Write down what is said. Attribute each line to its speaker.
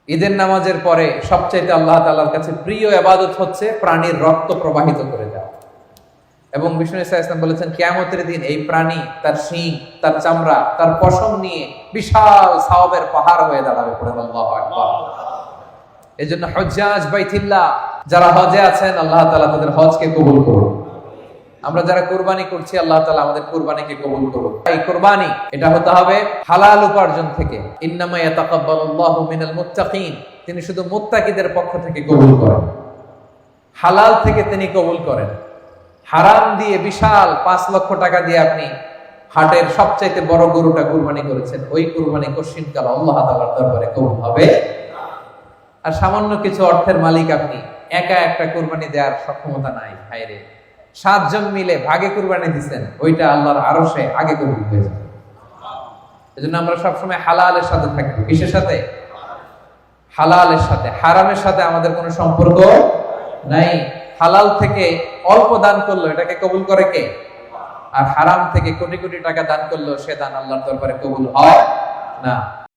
Speaker 1: ঈদের নামাজের পরে সবচাইতে আল্লাহ তাআলার কাছে প্রিয় ইবাদত হচ্ছে প্রাণীর রক্ত প্রবাহিত করে দেওয়া। এবং বিষ্ণু ইসা ইসলাম বলেছেন কিয়ামতের দিন এই প্রাণী তার শিং, তার চামড়া, তার পশম নিয়ে বিশাল সওয়াবের পাহাড় হয়ে দাঁড়াবে। পড়েন আল্লাহু আকবার। এজন্য হুজ্জাজ বাইতুল্লাহ যারা হজে আছেন, আল্লাহ তাআলা তাদের হজকে কবুল করুন। আমরা যারা কুরবানি করছি, আল্লাহ তাআলা আমাদের কুরবানিকে কবুল করুন। এই কুরবানি এটা হতে হবে হালাল উপার্জন থেকে। ইন্নামা ইয়াতাকাব্বালুল্লাহু মিনাল মুত্তাকিন, তিনি শুধু মুত্তাকিদের পক্ষ থেকে কবুল করেন, হালাল থেকে তিনি কবুল করেন। হারাম দিয়ে বিশাল 5 লক্ষ টাকা দিয়ে আপনি হাটের সবচাইতে বড় গরুটা কুরবানি করেছেন, ওই কুরবানি কশিনকাল আল্লাহ তাআলার দরবারে কবুল হবে। আর সামান্য কিছু অর্থের মালিক আপনি, একা একটা কুরবানি দেওয়ার সক্ষমতা নাই, হায়রে 7 জন মিলে ভাগে কুরবানি দিবেন, ওইটা আল্লাহর আরশে আগে কবুল হয়ে যাবে। এজন্য আমরা সবসময় হালালের সাথে থাকবো। কিসের সাথে? হালালের সাথে। হারামের সাথে আমাদের কোনো সম্পর্ক নাই। হালাল থেকে অল্প দান করলো এটাকে কবুল করে কে? আর হারাম থেকে কোটি কোটি টাকা দান করলো সে দান আল্লাহর দরবারে কবুল হয় না।